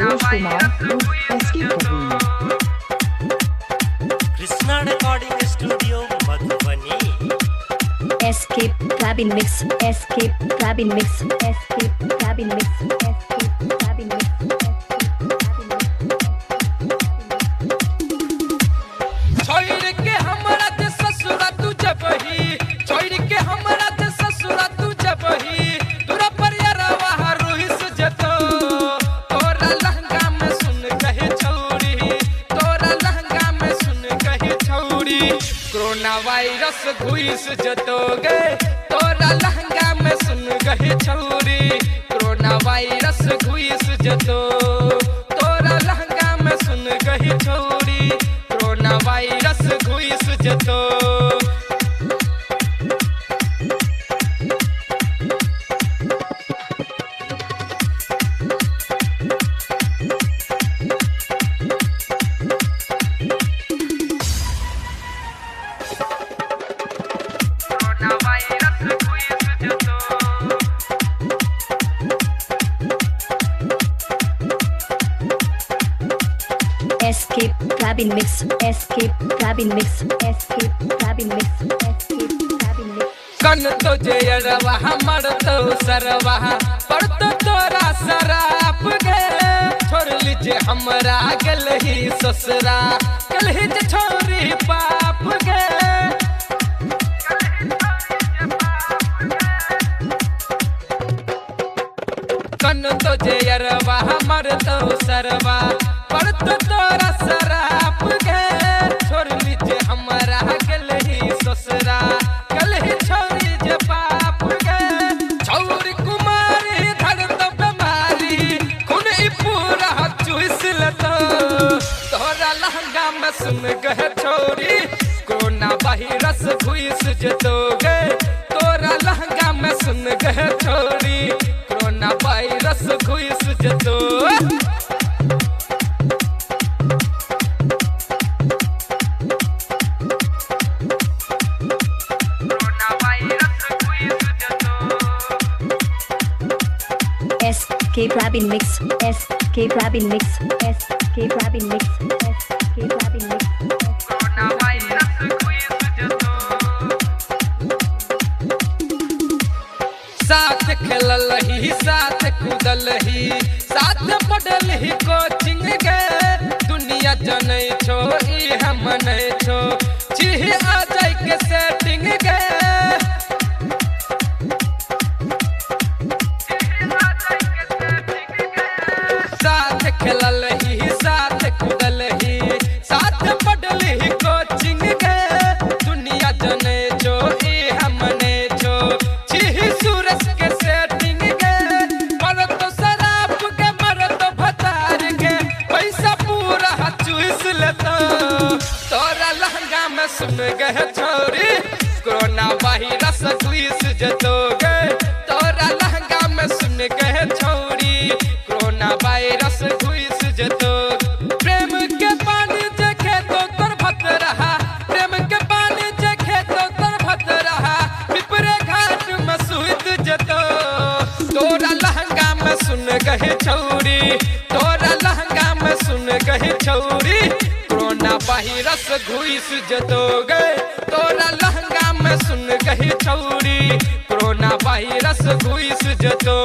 Santosh Kumar SK Kapoor. Krishna recording studio Madhubani. SK clubbing mix, SK clubbing mix, SK clubbing mix, SK clubbing mix. छोड़ के हमरा ते ससुरा तू जबही, छोड़ के हमरा ते ससुरा तू जबही, तोरा पर यारवा रोही सुजतो, तोरा लहंगा में सुन कहे छौरी, तोरा लहंगा में सुन कहे छौरी, कोरोना वायरस घुस जतोगे, तोरा लहंगा में सुन कहे छौरी, कोरोना वायरस घुस जतो, तोरा लहंगा में सुन कहे छौरी, कोरोना वायरस घुस जतो। कोरोना वायरस घुस जतो। SK clubbing mix, SK clubbing mix, SK clubbing mix, SK clubbing mix. कन तो जयरवा हमर तो सरवा पर तो तोरा शराब गे, छोड़ लीजे हमरा गल ही ससुरा, कल ही जे छोरी बाप गे। कन तो जयरवा हमर तो सरवा पर तो तोरा शराब गे, छोड़ लीजे हमरा गल ही ससुरा, कल ही छोरी जे बाप गे। छौरी कुमारी धर तो बीमारी, खून ई पूरा चूस लतो, तोरा लहंगा में सुन गए छोरी, कोरोना वायरस घुस जतोगे, तोरा लहंगा में सुन गए छोरी, कोरोना वायरस घुस जतो। SK clubbing mix, SK clubbing mix, SK clubbing mix, SK clubbing mix. Corona virus घुस जतो। साथ खेलल ही, साथ कूदल ही, साथ पढ़ल ही कोचिंग गे, दुनिया जनै छो ई हम नै छो, चिह आ जाय के सेटिंग गे। साथ खेलल ही, साथ कूदल ही, साथ पढ़ल ही कोचिंग गे, दुनिया जनै छो ई हम नै छो, चिह सूरज के सेटिंग गे। मर तो शराब के, मर तो भतार के, पैसा पूरा चूस लेतो, तोरा लहंगा में सुन गए छोरी, कोरोना वायरस घुस जतोगे, तोरा लहंगा में सुन गए छोरी, कोरोना वायरस घुस जतो। प्रेम के पानी जखे तो तोर भत रहा, प्रेम के पानी जखे तो तोर भत रहा, पिपरे घाट में सुत जतो, तोरा लहंगा में सुन गए छौरी, तोरा लहंगा में सुन गए छौरी, कोरोना वायरस घुस जतोगे, तोरा लहंगा में सुन गए छौरी, कोरोना वायरस घुस जतो।